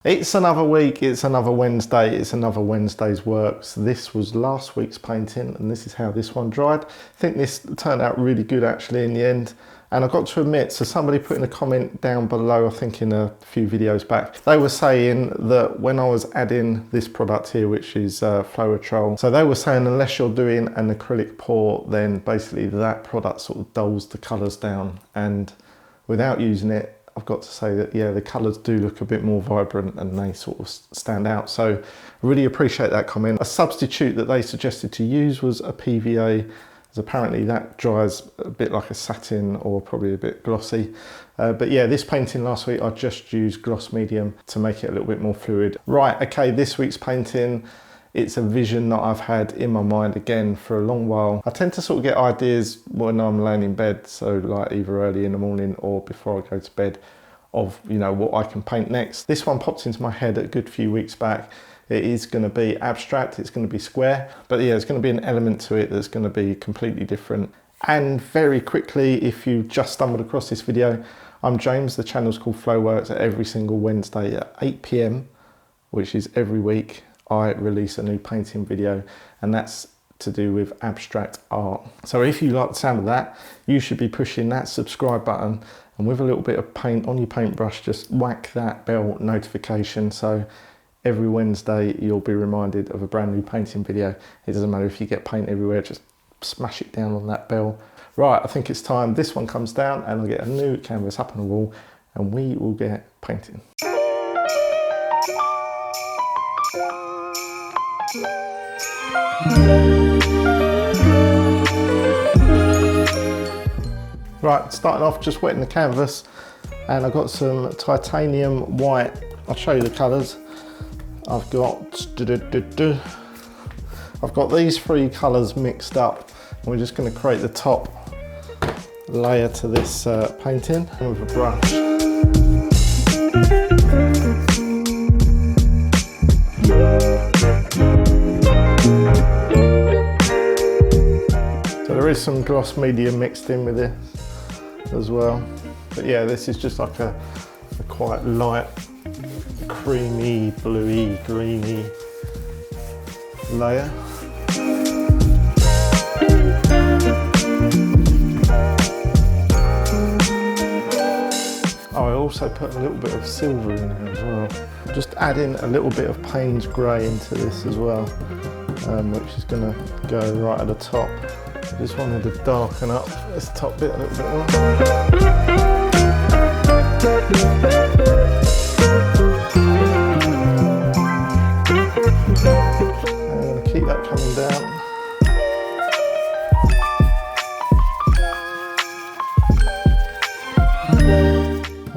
It's another week, it's another Wednesday, it's another Wednesday's work. So this was last week's painting and this is how this one dried. I think this turned out really good actually in the end. And I've got to admit, so somebody put in a comment down below, I think in a few videos back, they were saying that when I was adding this product here, which is Floetrol, so they were saying unless you're doing an acrylic pour, then basically that product sort of dulls the colours down. And without using it, I've got to say that, yeah, the colours do look a bit more vibrant and they sort of stand out. So I really appreciate that comment. A substitute that they suggested to use was a PVA, as apparently that dries a bit like a satin or probably a bit glossy. But yeah, this painting last week, I just used gloss medium to make it a little bit more fluid. Right, okay, this week's painting, it's a vision that I've had in my mind again for a long while. I tend to sort of get ideas when I'm laying in bed, so like either early in the morning or before I go to bed, of, you know, what I can paint next. This one popped into my head a good few weeks back. It is going to be abstract, it's going to be square, but yeah, there's going to be an element to it that's going to be completely different. And very quickly, if you just stumbled across this video, I'm James, the channel's called Flowworks. Every single Wednesday at 8 PM, which is every week, I release a new painting video, and that's to do with abstract art. So if you like the sound of that, you should be pushing that subscribe button, and with a little bit of paint on your paintbrush, just whack that bell notification, so every Wednesday you'll be reminded of a brand new painting video. It doesn't matter if you get paint everywhere, just smash it down on that bell. Right, I think it's time this one comes down and I'll get a new canvas up on the wall and we will get painting. Right, starting off just wetting the canvas, and I've got some titanium white. I'll show you the colours. I've got these three colours mixed up. We're just going to create the top layer to this painting with a brush. So there is some gloss medium mixed in with this as well. But yeah, this is just like a quite light, creamy, bluey, greeny layer. Oh, I also put a little bit of silver in here as well. Just adding a little bit of Payne's grey into this as well, which is going to go right at the top. I just wanted to darken up this top bit a little bit more. I'm going to keep that coming down.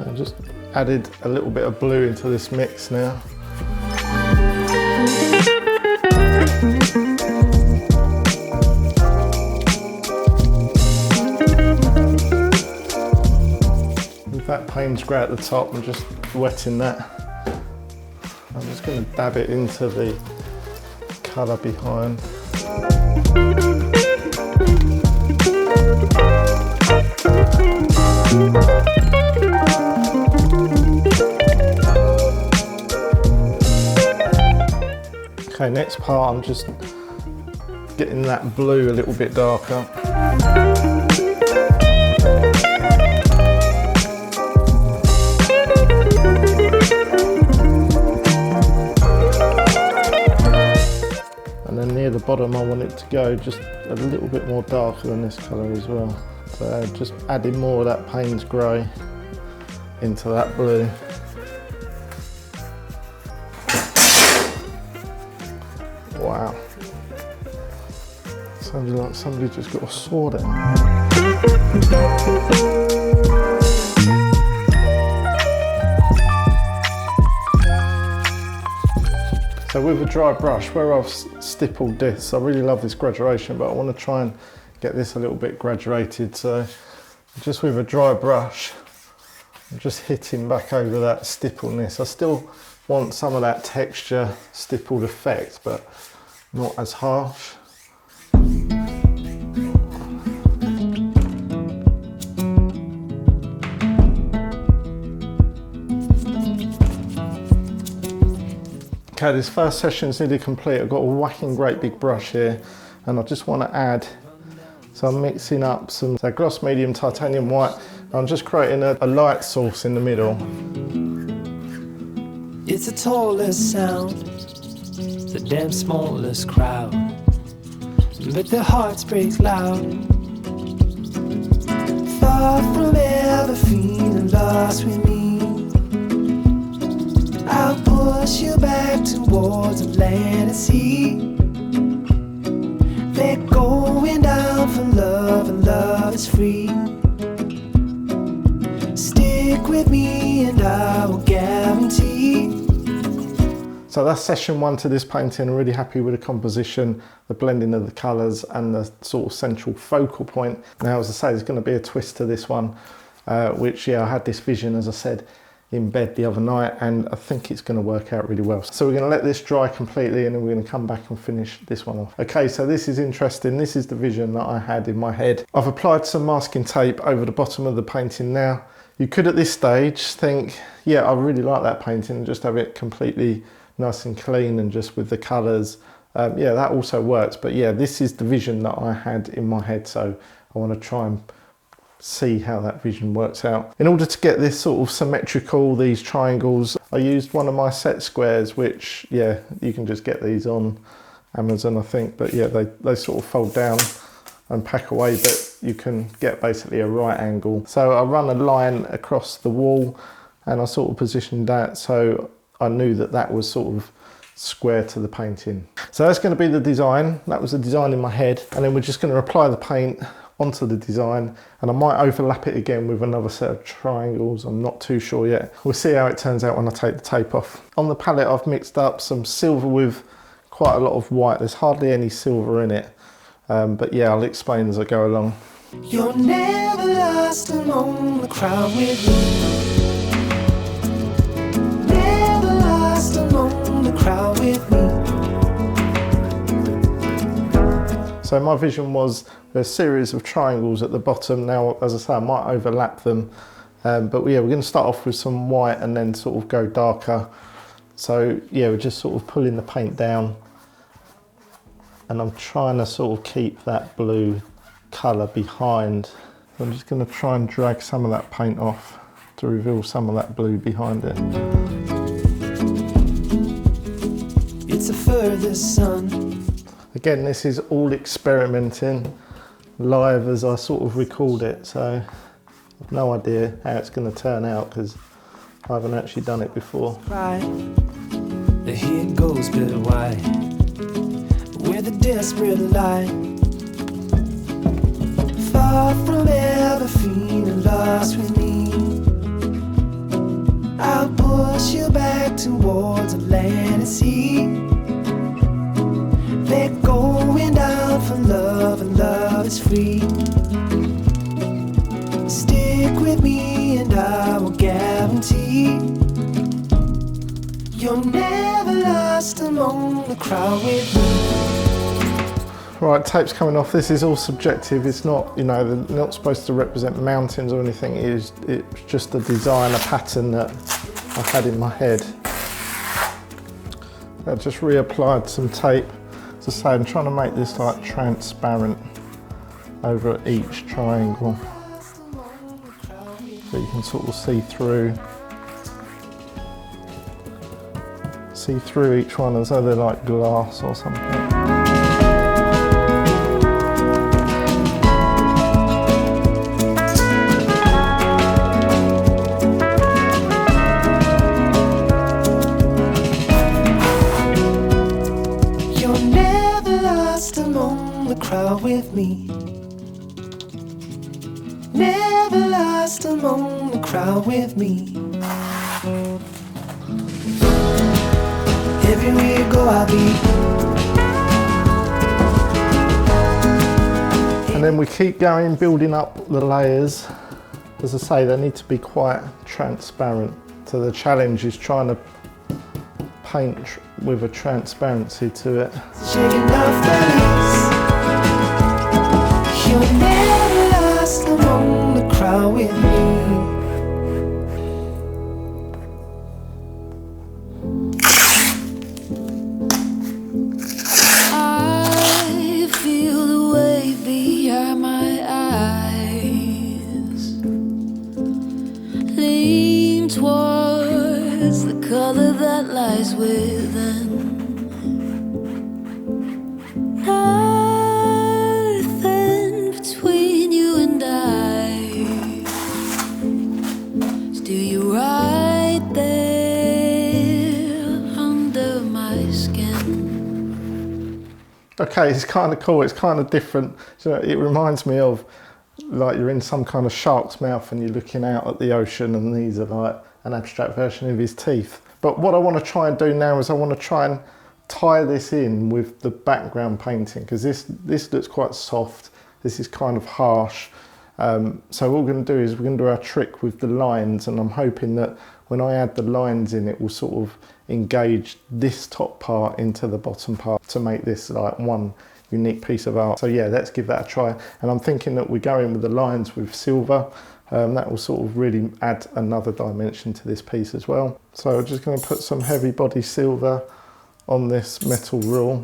I just added a little bit of blue into this mix now. With that Payne's grey at the top, I'm just wetting that. I'm just going to dab it into the colour behind. Okay, next part I'm just getting that blue a little bit darker. And then near the bottom I want it to go just a little bit more darker than this colour as well. So just adding more of that Payne's grey into that blue. Wow. Sounds like somebody just got a sword out. So with a dry brush, where I've stippled this, I really love this graduation, but I want to try and get this a little bit graduated. So just with a dry brush, I'm just hitting back over that stippleness. I still want some of that texture stippled effect, but not as harsh. Okay, this first session's nearly complete. I've got a whacking great big brush here, and I just want to add, so I'm mixing up some gloss medium titanium white. I'm just creating a light source in the middle. It's the tallest sound, the damn smallest crowd, but their hearts break loud. Far from ever feeling lost with me, I'll push you back towards the land and sea. They're going down for love, and love is free. Stick with me and I will guarantee. So that's session one to this painting. I'm really happy with the composition, the blending of the colours and the sort of central focal point. Now, as I say, there's going to be a twist to this one, which, yeah, I had this vision, as I said, in bed the other night, and I think it's going to work out really well. So we're going to let this dry completely, and then we're going to come back and finish this one off. Okay, so this is interesting. This is the vision that I had in my head. I've applied some masking tape over the bottom of the painting now. You could at this stage think, yeah, I really like that painting, and just have it completely nice and clean and just with the colours. Yeah, that also works, but yeah, this is the vision that I had in my head, so I want to try and see how that vision works out. In order to get this sort of symmetrical, these triangles, I used one of my set squares, which, yeah, you can just get these on Amazon, I think, but yeah, they sort of fold down and pack away, but you can get basically a right angle. So I run a line across the wall and I sort of positioned that so I knew that that was sort of square to the painting. So that's going to be the design. That was the design in my head, and then we're just going to apply the paint onto the design, and I might overlap it again with another set of triangles. I'm not too sure yet. We'll see how it turns out when I take the tape off. On the palette I've mixed up some silver with quite a lot of white. There's hardly any silver in it, but yeah, I'll explain as I go along. You're never lost among the crowd with me. Among the crowd with me. So my vision was a series of triangles at the bottom. Now, as I say, I might overlap them, but yeah, we're going to start off with some white and then sort of go darker. So yeah, we're just sort of pulling the paint down, and I'm trying to sort of keep that blue colour behind. So I'm just going to try and drag some of that paint off to reveal some of that blue behind it. It's the furthest sun. Again, this is all experimenting live as I sort of record it, so I've no idea how it's going to turn out because I haven't actually done it before. Right. Here it goes, bitter white, where the desperate lie. Far from ever feeling lost with me, I'll push you back towards the land and sea. They're going down for love, and love is free. Stick with me and I will guarantee you're never lost among the crowd with me. Right, tape's coming off. This is all subjective. It's not, you know, they're not supposed to represent mountains or anything. It's just a design, a pattern that I had in my head. I just reapplied some tape. As I say, I'm trying to make this like transparent over each triangle, so you can sort of see through each one as though they're like glass or something. Crowd with me. Never lost among the crowd with me. Everywhere you go, I'll be. And then we keep going, building up the layers. As I say, they need to be quite transparent. So the challenge is trying to paint with a transparency to it. Shaking off the leaves. You're never lost among the crowd with me. power that lies within. Nothing between you and I. Still you're right there under my skin. Okay, it's kind of cool, it's kind of different. So it reminds me of like you're in some kind of shark's mouth and you're looking out at the ocean, and these are like an abstract version of his teeth. But what I want to try and do now is I want to try and tie this in with the background painting, because this looks quite soft, this is kind of harsh. So what we're going to do is we're going to do our trick with the lines, and I'm hoping that when I add the lines in, it will sort of engage this top part into the bottom part to make this like one unique piece of art. So yeah, let's give that a try. And I'm thinking that we're going with the lines with silver. That will sort of really add another dimension to this piece as well. So I'm just going to put some heavy body silver on this metal rule.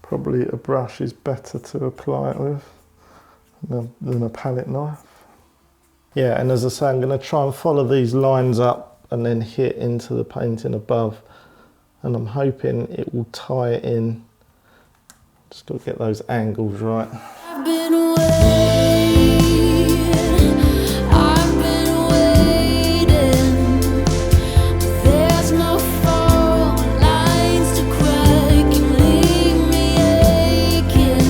Probably a brush is better to apply it with than a palette knife. Yeah, and as I say, I'm going to try and follow these lines up and then hit into the painting above. And I'm hoping it will tie it in. Just got to get those angles right. I've been waiting. There's no fault lines to crack. You leave me aching.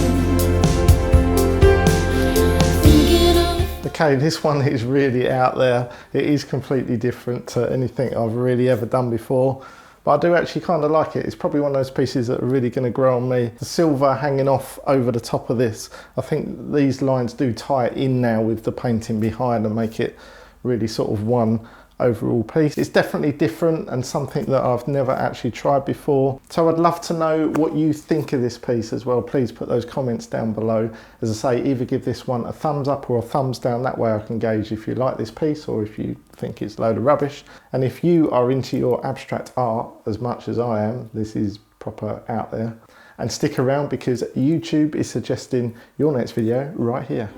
Thinking of Okay, this one is really out there. It is completely different to anything I've really ever done before. But I do actually kind of like it. It's probably one of those pieces that are really going to grow on me. The silver hanging off over the top of this, I think these lines do tie it in now with the painting behind and make it really sort of one overall piece. It's definitely different and something that I've never actually tried before. So I'd love to know what you think of this piece as well. Please put those comments down below. As I say, either give this one a thumbs up or a thumbs down. That way I can gauge if you like this piece or if you think it's a load of rubbish. And if you are into your abstract art as much as I am, this is proper out there. And stick around because YouTube is suggesting your next video right here.